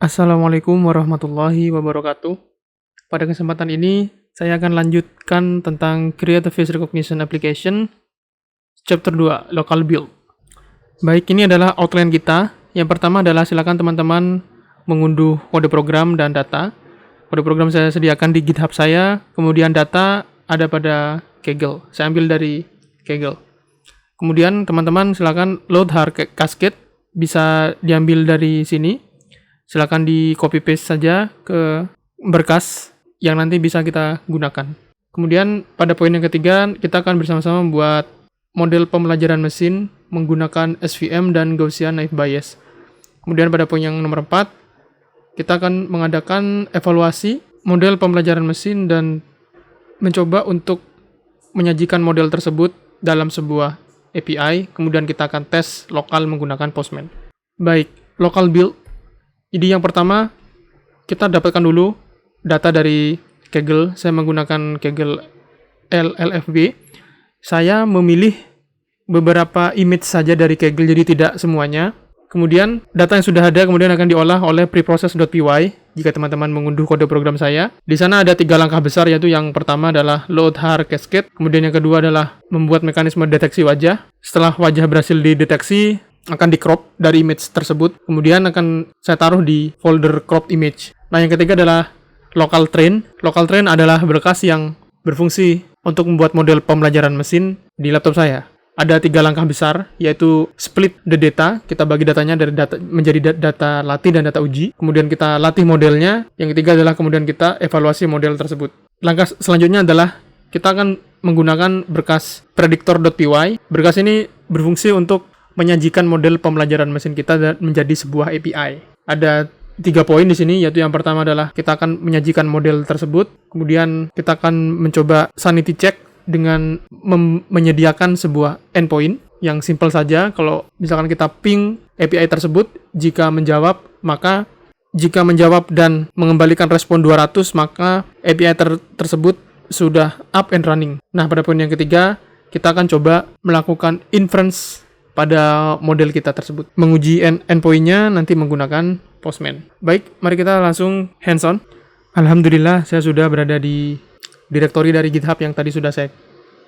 Assalamualaikum warahmatullahi wabarakatuh. Pada kesempatan ini, saya akan lanjutkan tentang Create a Face Recognition Application, Chapter 2, Local Build. Baik, ini adalah outline kita. Yang pertama adalah silakan teman-teman mengunduh kode program dan data. Kode program saya sediakan di GitHub saya, kemudian data ada pada Kaggle. Saya ambil dari Kaggle. Kemudian teman-teman silakan load har cascade, bisa diambil dari sini. Silakan di copy paste saja ke berkas yang nanti bisa kita gunakan. Kemudian pada poin yang ketiga, kita akan bersama-sama membuat model pembelajaran mesin menggunakan SVM dan Gaussian Naive Bayes. Kemudian pada poin yang nomor 4, kita akan mengadakan evaluasi model pembelajaran mesin dan mencoba untuk menyajikan model tersebut dalam sebuah API. Kemudian kita akan tes lokal menggunakan Postman. Baik, local build. Ide yang pertama, kita dapatkan dulu data dari Kaggle. Saya menggunakan Kaggle LLFB. Saya memilih beberapa image saja dari Kaggle, jadi tidak semuanya. Kemudian, data yang sudah ada kemudian akan diolah oleh preprocess.py jika teman-teman mengunduh kode program saya. Di sana ada 3 langkah besar, yaitu yang pertama adalah load har cascade, kemudian yang kedua adalah membuat mekanisme deteksi wajah. Setelah wajah berhasil dideteksi, akan di crop dari image tersebut, kemudian akan saya taruh di folder cropped image. Nah, yang ketiga adalah local train. Local train adalah berkas yang berfungsi untuk membuat model pembelajaran mesin di laptop saya. Ada 3 langkah besar, yaitu split the data. Kita bagi datanya dari data menjadi data latih dan data uji. Kemudian kita latih modelnya. Yang ketiga adalah kemudian kita evaluasi model tersebut. Langkah selanjutnya adalah kita akan menggunakan berkas predictor.py. Berkas ini berfungsi untuk menyajikan model pembelajaran mesin kita dan menjadi sebuah API. Ada 3 poin di sini, yaitu yang pertama adalah kita akan menyajikan model tersebut, kemudian kita akan mencoba sanity check dengan menyediakan sebuah endpoint yang simple saja. Kalau misalkan kita ping API tersebut, jika menjawab dan mengembalikan respon 200, maka API tersebut sudah up and running. Nah, pada poin yang ketiga, kita akan coba melakukan inference pada model kita tersebut. Menguji endpoint-nya nanti menggunakan Postman. Baik, mari kita langsung hands-on. Alhamdulillah, saya sudah berada di directory dari GitHub yang tadi sudah saya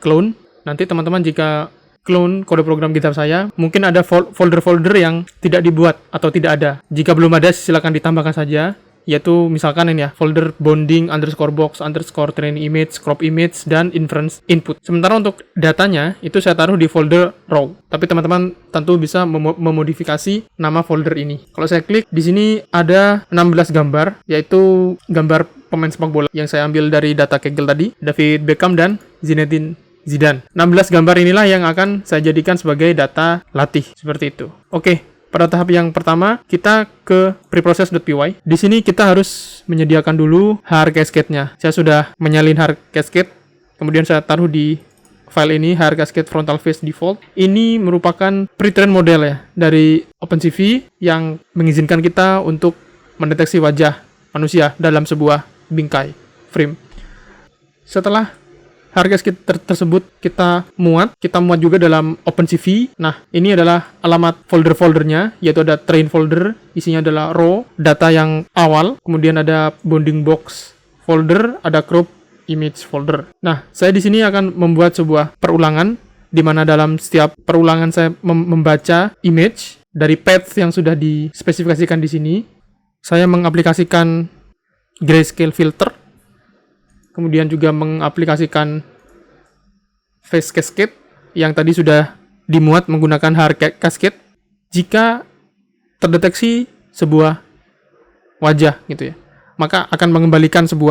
clone. Nanti teman-teman jika clone kode program GitHub saya, mungkin ada folder-folder yang tidak dibuat atau tidak ada. Jika belum ada, silakan ditambahkan saja. Yaitu misalkan ini ya, folder bonding _box _train image, crop image, dan inference input. Sementara untuk datanya, itu saya taruh di folder raw. Tapi teman-teman tentu bisa memodifikasi nama folder ini. Kalau saya klik, di sini ada 16 gambar, yaitu gambar pemain sepak bola yang saya ambil dari data Kaggle tadi, David Beckham dan Zinedine Zidane. 16 gambar inilah yang akan saya jadikan sebagai data latih, seperti itu. Oke. Pada tahap yang pertama, kita ke preprocess.py. Di sini kita harus menyediakan dulu har cascade-nya. Saya sudah menyalin har cascade, kemudian saya taruh di file ini, har cascade frontal face default. Ini merupakan pre-train model ya, dari OpenCV yang mengizinkan kita untuk mendeteksi wajah manusia dalam sebuah bingkai frame. Setelah harga tersebut kita muat juga dalam OpenCV. Nah, ini adalah alamat folder-foldernya, yaitu ada train folder, isinya adalah raw, data yang awal, kemudian ada bonding box folder, ada crop image folder. Nah, saya di sini akan membuat sebuah perulangan, di mana dalam setiap perulangan saya membaca image dari path yang sudah dispesifikasikan di sini. Saya mengaplikasikan grayscale filter, kemudian juga mengaplikasikan face cascade yang tadi sudah dimuat menggunakan har cascade. Jika terdeteksi sebuah wajah gitu ya, maka akan mengembalikan 4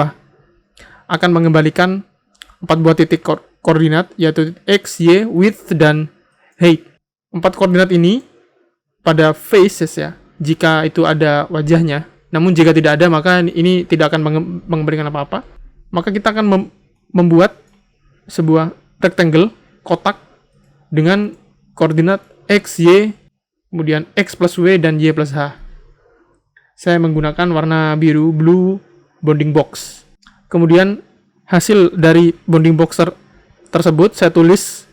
buah titik koordinat, yaitu x, y, width, dan height. 4 koordinat ini pada faces ya, jika itu ada wajahnya. Namun jika tidak ada, maka ini tidak akan mengembalikan apa-apa. Maka kita akan membuat sebuah rectangle, kotak, dengan koordinat x, y, kemudian x plus w, dan y plus h. Saya menggunakan warna biru, blue bonding box. Kemudian hasil dari bonding box tersebut saya tulis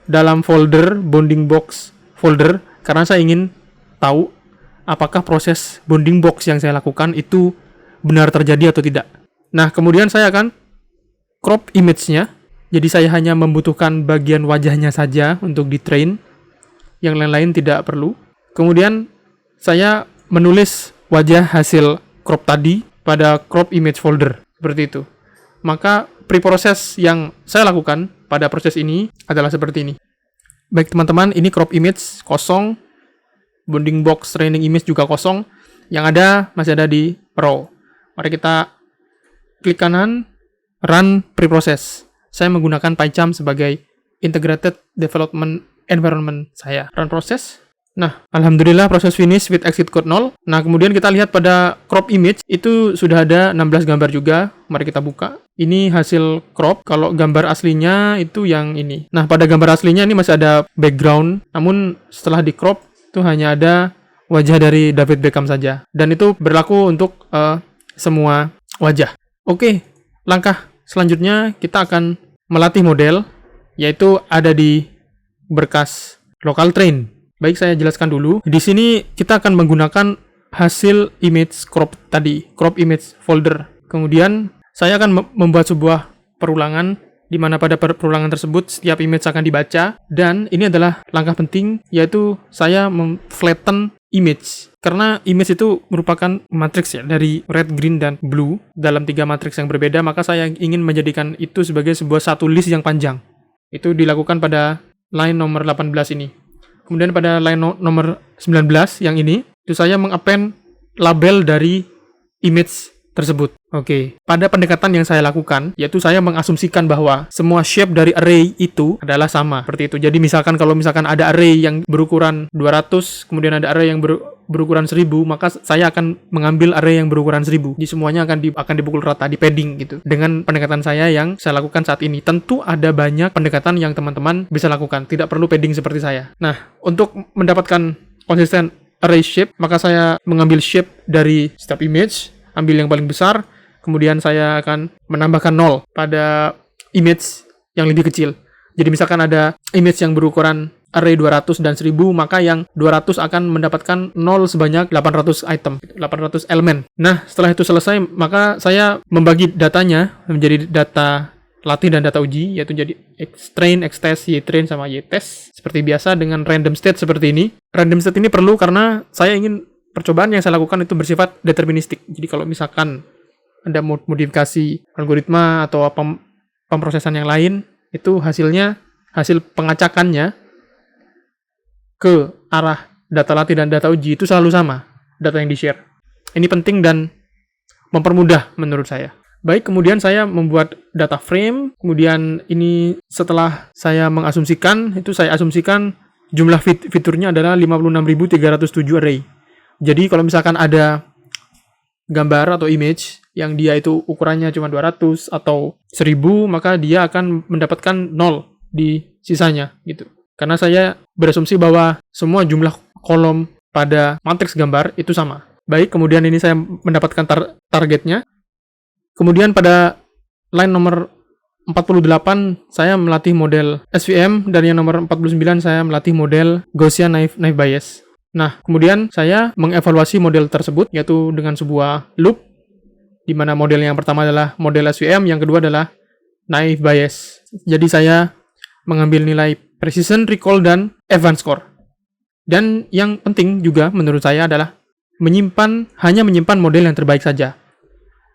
dalam folder bonding box folder, karena saya ingin tahu apakah proses bounding box yang saya lakukan itu benar terjadi atau tidak. Nah, kemudian saya akan crop image-nya. Jadi saya hanya membutuhkan bagian wajahnya saja untuk di-train. Yang lain-lain tidak perlu. Kemudian saya menulis wajah hasil crop tadi pada crop image folder. Seperti itu. Maka preproses yang saya lakukan pada proses ini adalah seperti ini. Baik teman-teman, ini crop image kosong. Bounding box training image juga kosong. Yang ada masih ada di raw. Mari kita klik kanan, run preprocess. Saya menggunakan PyCharm sebagai integrated development environment saya. Run proses. Nah, alhamdulillah proses finish with exit code 0. Nah, kemudian kita lihat pada crop image itu sudah ada 16 gambar juga. Mari kita buka. Ini hasil crop. Kalau gambar aslinya itu yang ini. Nah, pada gambar aslinya ini masih ada background. Namun setelah di crop itu hanya ada wajah dari David Beckham saja. Dan itu berlaku untuk semua wajah. Oke, langkah selanjutnya kita akan melatih model, yaitu ada di berkas local train. Baik, saya jelaskan dulu. Di sini kita akan menggunakan hasil image crop tadi, crop image folder. Kemudian saya akan membuat sebuah perulangan di mana pada perulangan tersebut setiap image akan dibaca, dan ini adalah langkah penting, yaitu saya flatten image. Karena image itu merupakan matriks ya, dari red, green, dan blue dalam 3 matriks yang berbeda, maka saya ingin menjadikan itu sebagai sebuah satu list yang panjang. Itu dilakukan pada line nomor 18 ini. Kemudian pada line nomor 19 yang ini, itu saya mengappend label dari image tersebut. Oke, pada pendekatan yang saya lakukan, yaitu saya mengasumsikan bahwa semua shape dari array itu adalah sama, seperti itu. Jadi misalkan kalau ada array yang berukuran 200, kemudian ada array yang berukuran 1000, maka saya akan mengambil array yang berukuran 1000. Jadi semuanya akan dipukul rata, di padding gitu. Dengan pendekatan saya yang saya lakukan saat ini. Tentu ada banyak pendekatan yang teman-teman bisa lakukan, tidak perlu padding seperti saya. Nah, untuk mendapatkan konsisten array shape, maka saya mengambil shape dari setiap image, ambil yang paling besar, kemudian saya akan menambahkan 0 pada image yang lebih kecil. Jadi misalkan ada image yang berukuran array 200 dan 1000, maka yang 200 akan mendapatkan 0 sebanyak 800 item, 800 elemen. Nah, setelah itu selesai, maka saya membagi datanya menjadi data latih dan data uji, yaitu jadi xtrain, xtest, ytrain, sama ytest. Seperti biasa dengan random state seperti ini. Random state ini perlu karena saya ingin percobaan yang saya lakukan itu bersifat deterministik. Jadi kalau misalkan ada modifikasi algoritma atau pemrosesan yang lain, itu hasil pengacakannya ke arah data latih dan data uji itu selalu sama, data yang di-share. Ini penting dan mempermudah menurut saya. Baik, kemudian saya membuat data frame, kemudian ini setelah saya mengasumsikan, itu saya asumsikan jumlah fiturnya adalah 56.307 array. Jadi kalau misalkan ada gambar atau image yang dia itu ukurannya cuma 200 atau 1000, maka dia akan mendapatkan 0 di sisanya gitu. Karena saya berasumsi bahwa semua jumlah kolom pada matriks gambar itu sama. Baik, kemudian ini saya mendapatkan targetnya. Kemudian pada line nomor 48 saya melatih model SVM, dan yang nomor 49 saya melatih model Gaussian Naive Bayes. Nah, kemudian saya mengevaluasi model tersebut, yaitu dengan sebuah loop, di mana model yang pertama adalah model SVM, yang kedua adalah Naive Bayes. Jadi saya mengambil nilai precision, recall, dan advanced score. Dan yang penting juga menurut saya adalah hanya menyimpan model yang terbaik saja.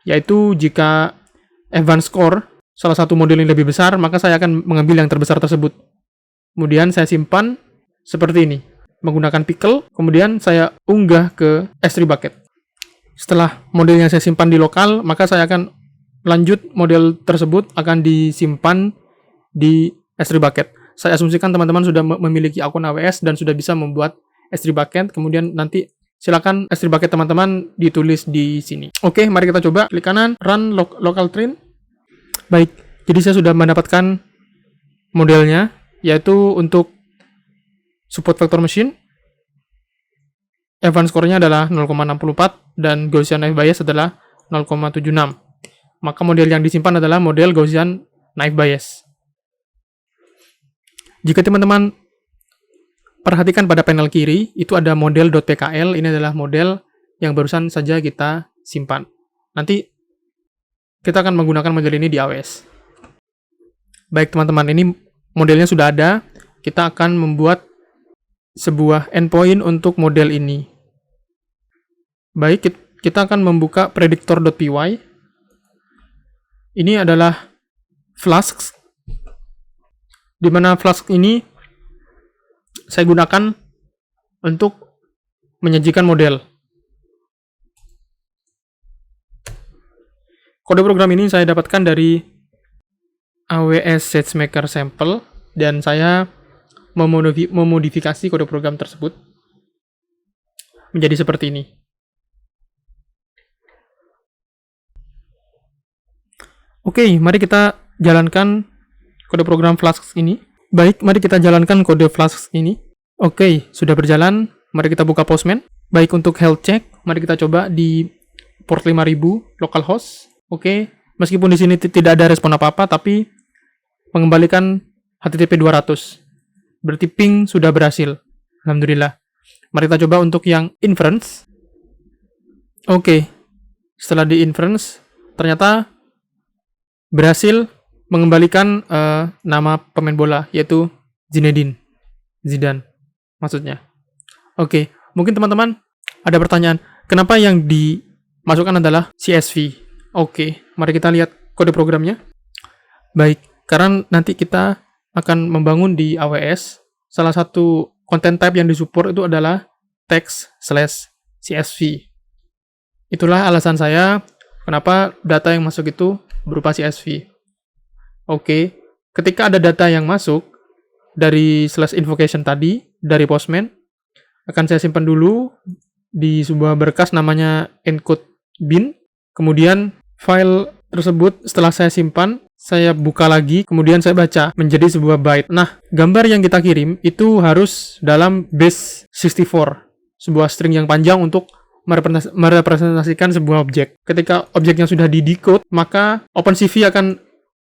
Yaitu jika advanced score salah satu model yang lebih besar, maka saya akan mengambil yang terbesar tersebut. Kemudian saya simpan seperti ini, menggunakan pickle, kemudian saya unggah ke S3 bucket. Setelah model yang saya simpan di lokal, maka saya akan lanjut model tersebut akan disimpan di S3 bucket. Saya asumsikan teman-teman sudah memiliki akun AWS dan sudah bisa membuat S3 bucket, kemudian nanti silakan S3 bucket teman-teman ditulis di sini. Oke, mari kita coba. Klik kanan, run local train. Baik, jadi saya sudah mendapatkan modelnya, yaitu untuk support vector machine. Advanced score-nya adalah 0,64 dan Gaussian Naive Bayes adalah 0,76. Maka model yang disimpan adalah model Gaussian Naive Bayes. Jika teman-teman perhatikan pada panel kiri, itu ada model.pkl, ini adalah model yang barusan saja kita simpan. Nanti kita akan menggunakan model ini di AWS. Baik teman-teman, ini modelnya sudah ada. Kita akan membuat sebuah endpoint untuk model ini. Baik, kita akan membuka predictor.py. Ini adalah Flask, di mana Flask ini saya gunakan untuk menyajikan model. Kode program ini saya dapatkan dari AWS SageMaker Sample, dan saya memodifikasi kode program tersebut menjadi seperti ini. Oke, mari kita jalankan kode program Flask ini. Baik, mari kita jalankan kode Flask ini. Oke, sudah berjalan. Mari kita buka Postman. Baik, untuk health check, mari kita coba di port 5000 localhost. Oke, meskipun di sini tidak ada respon apa-apa, tapi mengembalikan HTTP 200. Berarti ping sudah berhasil. Alhamdulillah. Mari kita coba untuk yang inference. Oke, setelah di inference, ternyata berhasil mengembalikan nama pemain bola, yaitu Zidane maksudnya. Oke, mungkin teman-teman ada pertanyaan, kenapa yang dimasukkan adalah CSV? Oke, mari kita lihat kode programnya. Baik, karena nanti kita akan membangun di AWS, salah satu content type yang disupport itu adalah text/CSV. Itulah alasan saya kenapa data yang masuk itu berupa CSV. Oke, ketika ada data yang masuk dari /invocation tadi, dari Postman, akan saya simpan dulu di sebuah berkas namanya encode bin. Kemudian file tersebut setelah saya simpan, saya buka lagi, kemudian saya baca menjadi sebuah byte. Nah, gambar yang kita kirim itu harus dalam base 64, sebuah string yang panjang untuk merepresentasikan sebuah objek. Ketika objeknya sudah di-decode, maka OpenCV akan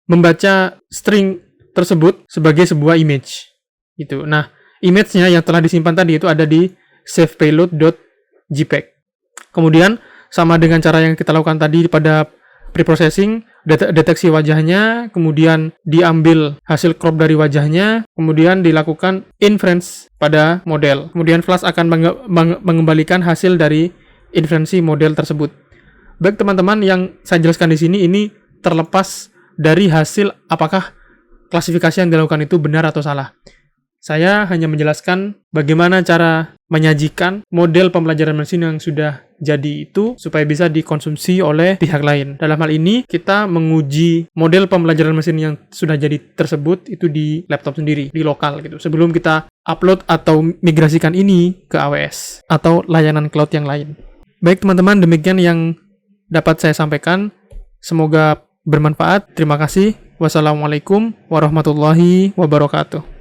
membaca string tersebut sebagai sebuah image. Gitu. Nah, image-nya yang telah disimpan tadi itu ada di savepayload.jpg. Kemudian, sama dengan cara yang kita lakukan tadi pada preprocessing, deteksi wajahnya, kemudian diambil hasil crop dari wajahnya, kemudian dilakukan inference pada model. Kemudian Flask akan mengembalikan hasil dari inferensi model tersebut. Baik teman-teman, yang saya jelaskan di sini ini terlepas dari hasil apakah klasifikasi yang dilakukan itu benar atau salah. Saya hanya menjelaskan bagaimana cara menyajikan model pembelajaran mesin yang sudah jadi itu supaya bisa dikonsumsi oleh pihak lain. Dalam hal ini, kita menguji model pembelajaran mesin yang sudah jadi tersebut itu di laptop sendiri, di lokal gitu. Sebelum kita upload atau migrasikan ini ke AWS atau layanan cloud yang lain. Baik teman-teman, demikian yang dapat saya sampaikan. Semoga bermanfaat. Terima kasih. Wassalamualaikum warahmatullahi wabarakatuh.